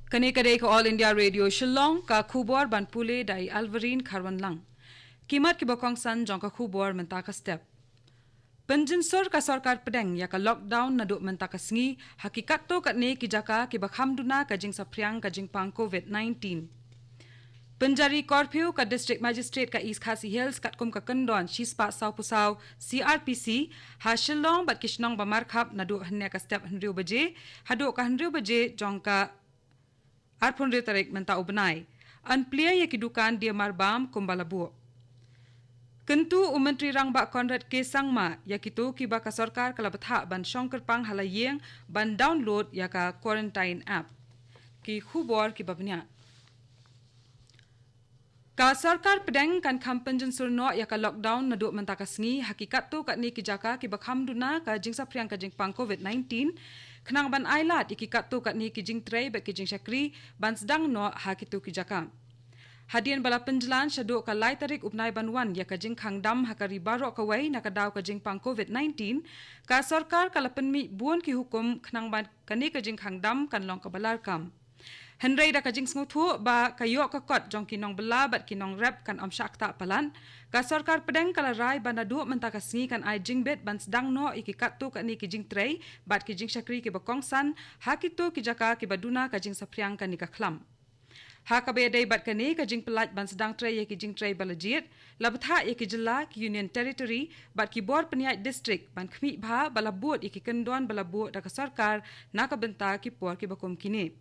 Kane-kade ka All India Radio Shillong ka khubor ban pule dai Alvarin Kharwan lang. Kimat ki bakong san jong ka khubor menta ka step. Penjinsor ka sarkar pedang ya ka lockdown na do menta ka sngi hakikat to kat ne ki jaka ki bakham duna ka jing sapriang ka jing pang COVID-19. Penjari Korpiu ka District Magistrate ka East Khasi Hills kat kum ka kendon shispa sau pusau CRPC ha Shillong bat kishnong ba markhap na do hne ka step henriu baje hado ka henriu baje jong ka Arpun retarik menta ubnai. An plia ye kidukan dia marbam kumbalabu. Kentu Menteri Rangbak Konrad K. Sangma yakitu kiba ka sarkar kalabatha ban shongker pang halayeng ban download ya ka quarantine app. Ki khubor ki babnya. Ka sarkar pedang kan kampanjen surno ya ka lockdown na do menta ka sngi hakikat tu kat ni ki jaka ki bakham duna ka jingsa priang ka jing pang COVID-19 Kenang ban ailat ikikat tu kat ni kijing tray bak kijing syakri ban sedang no hakitu kijaka. Hadian bala penjelan syaduk ka lai tarik upnai banwan ya kajing khangdam hakari barok kawai na kadaw kajing pang COVID-19 ka sarkar kala penmi buon ki hukum kenang ban kani kajing khangdam kan long ka balarkam. Henry da kajing smuthu ba kayo ka kot jong kinong bela bat kinong rap kan amsyak tak palan ka sarkar pedang kala rai banadu menta ka sngi kan ai jingbet ban sedang no ikikat tu kat ni kijing tray bat kijing syakri ki bakongsan hakitu kijaka ki baduna kajing sapriang kan ni ka khlam ha ka be dai bat kani kajing pelat ban sedang tray ye kijing tray balajit labtha ye kijela ki union territory bat ki bor peniat district ban khmi bha balabut ikikendon balabut da ka sarkar na ka benta ki por ki bakom kini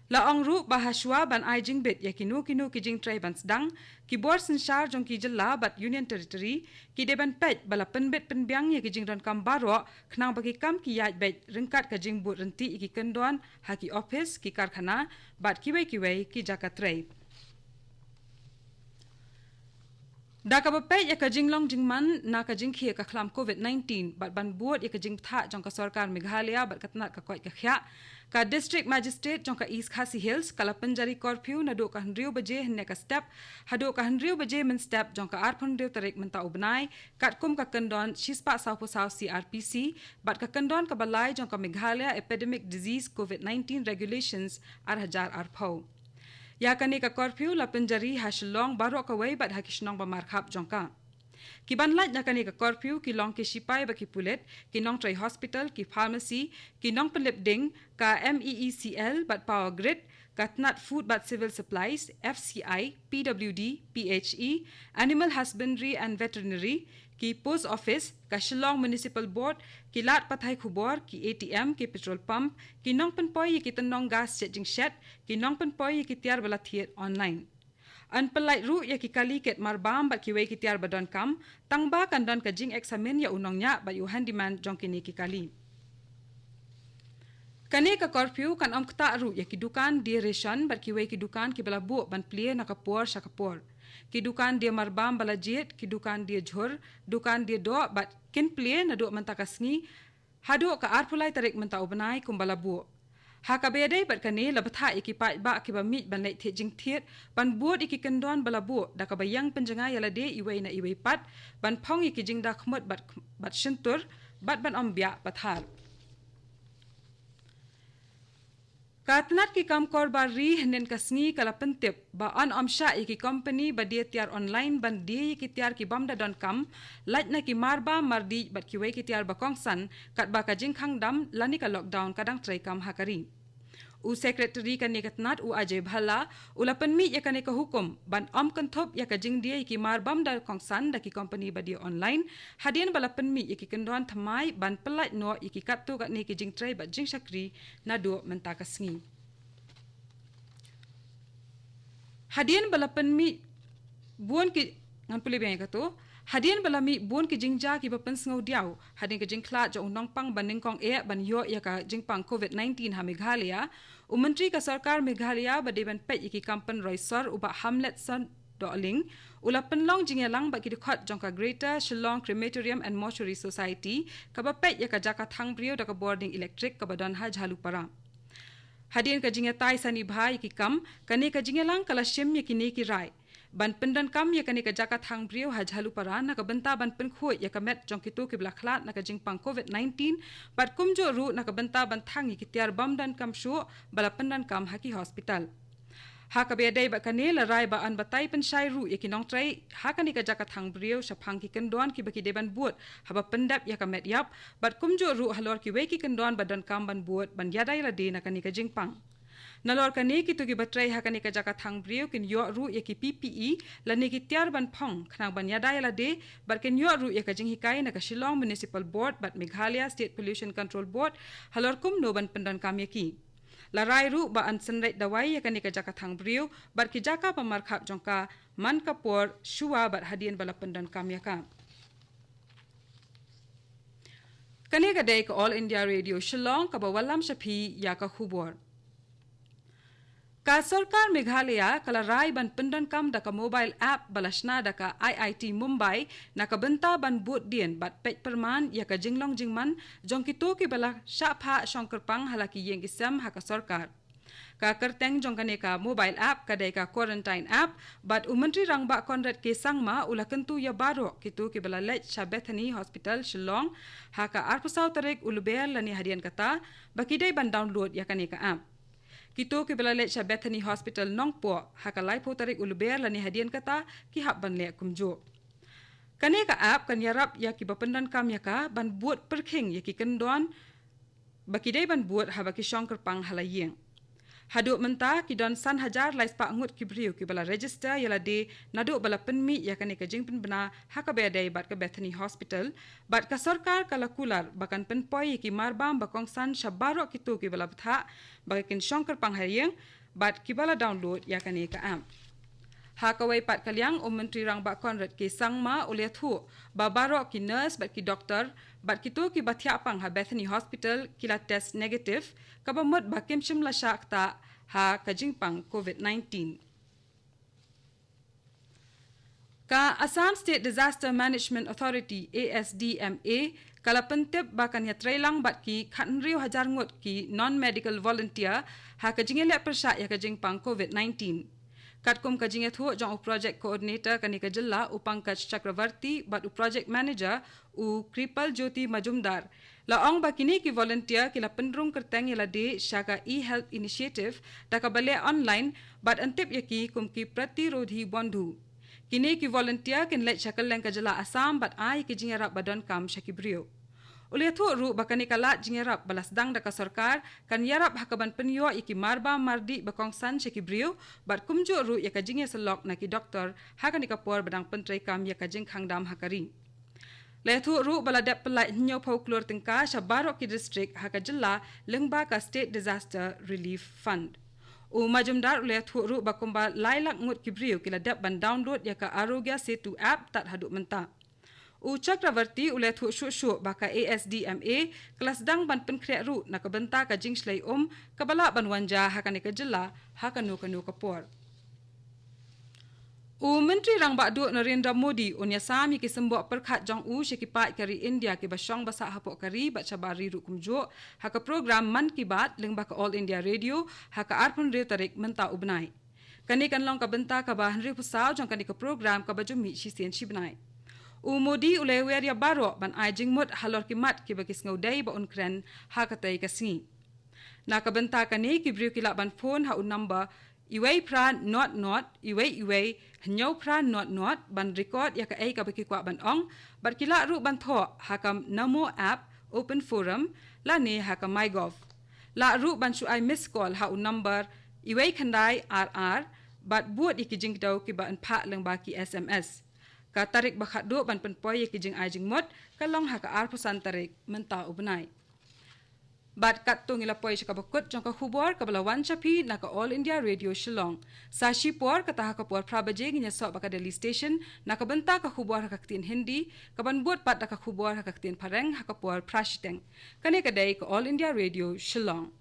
La ongru bahaswa ban ai jingbet ya kinu kijing tray ban sedang ki bor sensyar jong ki jela bat union territory ki deban pet bala penbet penbiang ya kijing ran kam baro khnang bagi kam ki yat bet rengkat ka jing but renti ki kendon haki office ki karkhana bat kiwei ki jaka tray Da ka bapet ya ka jinglong jingman na ka jingkhia ka khlam COVID-19 bat ban buat ya ka jingtha jong ka sarkar Meghalaya bat katnat ka koi ka khya ka district magistrate jong ka East Khasi Hills kala penjari curfew na do ka henriu baje hne ka step hado ka henriu baje men step jong ka arpun riu tarik menta ubnai kat kum ka kendon shispa sau pusau CRPC bat ka kendon ka balai jong ka Meghalaya epidemic disease COVID-19 regulations hajar arpau Ya kani ka curfew la penjari hasilong barok kawai bat hakishnong ba markhap jongka. Kiban lat na kani ka curfew ki long ki sipai ba ki pulet, ki nong tray hospital, ki pharmacy, ki nong pelip ding, ka MEECL bat power grid, ka tnat food bat civil supplies, FCI, PWD, PHE, animal husbandry and veterinary, ki post office, ka Shillong Municipal Board, ki lat pathai khubor, ki ATM, ki petrol pump, ki nong penpoi ki tenong gas charging shed, ki nong penpoi ki tiar bala thiet online. An pelait ru ya ki kali ket marbam bat ki wei ki tiar badon kam, tangba kan don ka jing examen ya unong nya bat yu handyman jong kini ki kali. Kani ka curfew kan kta ru ya ki dukan di ration bat ki wei ki dukan ki bala bu ban plie na kapor syakapor. Ki dukan dia marbam balajit, ki dukan dia jhur, dukan dia do bat kin plie na do menta kasngi, hado ka arpulai tarik menta ubnai kumbala bu. Ha ka bedai bat kani labatha iki pat ba ki bamit ban leit jing thiet ban buat iki kendon bala bu da ka bayang penjenga yala de iwei na iwei pat ban phong iki jing da khmut bat shentur bat ban ombia pathar. Katnat ki kam kor ba ri hnen kasngi kala pentip ba an amsha iki company ba dia tiar online ban dia ki tiar ki bamda don kam lat na ki marba mardi bat ki wei ki tiar ba kongsan kat ba ka jing khang dam lani ka lockdown kadang trai kam hakari u secretary kan ni katnat u Ajay Bhala ulapan mi ya kan ka hukum ban kan thop ya ka jing dia ki marbam da kongsan da ki company ba dia online hadian balapan mi ya ki kendon thamai ban pelat no iki kattu kat ni ki jing trai ba jing sakri na do menta kasngi hadian balapan mi buon ki ngan puli beng ka to hadian balami buon ki jingja ki bapen sngau diaw hadin ki jingkla jo unong pang baning kong ban yo ya ka jingpang COVID-19 ha Meghalaya Menteri ka sarkar Meghalaya ba deban pet iki kampan roisor uba hamlet san doling ulapan long jingelang ba ki dikhot jong ka Greater Shillong Crematorium and Mortuary Society ka ba pet ya ka jaka thang brio da ka boarding electric ka badon ha jhalu para hadian ka jingetai sani bhai ki kam kani ka jingelang kala shem ya ki ne ki rai ban pendan kam ya kani ka jaka thang brio hajhalu para na ka benta ban pen khoi ya ka met jong kitu ki blaklat na ka jingpang COVID-19 bat kumjo ru na ka benta ban thangi ki tiar bam dan kam shu bala pendan kam haki hospital ha ka be dai ba kane la rai ba an batai pen shai ru ya ki nong trai ha kani ka jaka thang brio shaphang ki kendon ki baki deban buat ha ba pendap ya ka met yap bat kumjo ru halor ki we ki kendon badan kam ban buat ban yadai la de na kani ka jingpang nalor kani ki tugi batrai ha kani ka jaka thang brio kin yo ru ya ki PPE la ni ki tiar ban phong khnang ban yadai la de bar kin yo ru ya ka jing hikai na ka Shillong Municipal Board bat Meghalaya State Pollution Control Board halor kum no ban pendan kam ya ki la rai ru ba an sanrai dawai ya kani ka jaka thang brio bar ki jaka pamar khap jongka man kapor shuwa bat hadian bala pendan kam ya ka kani ka dai ka All India Radio Shillong ka ba walam shapi ya ka khubor ka sarkar Meghalaya kala rai ban pendan kam da ka mobile app balashna da ka IIT Mumbai na ka benta ban bot dien bat pek perman ya ka jinglong jingman jong kitu ki bala shapha shongkerpang halaki yeng isam ha ka sarkar ka kerteng jong kane ka mobile app kadai ka quarantine app bat umantri rangba Conrad ke sangma ula kentu ya baro kitu ki bala lech Bethany Hospital Shillong ha ka arpusau tarik ulubel lani hadian kata bakidai ban download ya kane ka app Kitu ki belalek Bethany Hospital Nongpo hakalai po tarik uluber lani hadian kata ki hab ban lek kumjo. Kane ka app kan yarap ya ki bapendan kam ya ka ban buat perking ya ki kendon bakidai ban buat haba ki shongker pang halayeng. Haduk menta ki don san hajar lais pa ngut ki brio ki bala register yala de naduk bala penmi ya kane ka jing pen bena hakabe dai bat ka Bethany Hospital bat ka sarkar kala kular bakan penpoi ki marbam bakong san shabaro kitu ki bala betha bakin shongker pang hayeng bat ki bala download ya kane ka app hakawai pat kalyang menteri rang ba Conrad ke sangma oleh thu babaro ki nurse bat ki doktor bat kitu ki bathia pang ha Bethany Hospital kila test negative kabamot bakim shimla shakta ha kajing pang COVID-19 ka Assam State Disaster Management Authority ASDMA kala pentep bakan ya trailang bat ki khanriu hajar ngot ki non medical volunteer ha kajing le persha ya kajing pang COVID-19 Katkum kajing thu jong project coordinator kani ka jilla Upankaj Chakravarti bat project manager Kripal Jyoti Majumdar la ong bakini ki volunteer kila pendrung kerteng yala de shaka e-health initiative da ka bale online bat antip yaki kum ki pratirodhi bandhu kini ki volunteer kin let shakal leng ka jilla Assam bat ai ki jingarap badon kam shakibrio Oleh tu ru bakani kalat jingerap balas dang daka sarkar kan yarap hakaban penyo iki marba mardi bakong san shekibrio bat kumjo ru yaka jinge selok na ki doktor hakani kapor badang pentrai kam yaka jing khangdam hakari. Leh tu ru baladap pelai nyo folklore tingka shabarok ki district haka jilla lengba ka State Disaster Relief Fund. Majumdar oleh tu ru bakumba lailak ngut kibrio kila dap ban download yaka Arogya Setu app tat haduk menta. Chakravarti oleh thu shu baka ASDMA kelas dang ban penkriak ru nak benta ka jing slai kabala ban wanja hakane ka jilla hakanu kanu kapor Menteri rang bakdu Narendra Modi unya sami ki sembok perkhat jong syikipat kari India ki basyong basak hapok kari bat cabari ru kumjo haka program Man Ki Baat leng baka All India Radio haka arpun riu tarik menta ubnai kani kan long ka benta ka bahan riu pusau jong kani ka program ka bajumi sisen shibnai Modi ulai weria baro ban ajing mut halor kimat ki bagis ngaudai ba unkren hakatai kasngi. Na kabenta kani ki briu kila ban phone ha un number iway pra not iway hnyau pra not ban record ya ka ai ka baki kwa ban ong bat kila ru ban tho hakam namo app open forum la ne hakam mygov. La ru ban shu ai miss call ha un number iway khandai rr bat buat ikijing dau ki ba an pha leng ba ki SMS. Ka tarik bakhat do ban penpoi ki jing ajing mot kalong haka arpusan tarik menta ubnai bat kat tu ngila poi ka bakut jong ka khubor ka balawan chapi na ka All India Radio Shillong sashi por ka taha ka por prabaje nginya sok baka Delhi station na ka benta ka khubor haka tin Hindi ka ban buat pat ka khubor haka tin Pareng haka por prashiteng kane ka dai ka All India Radio Shillong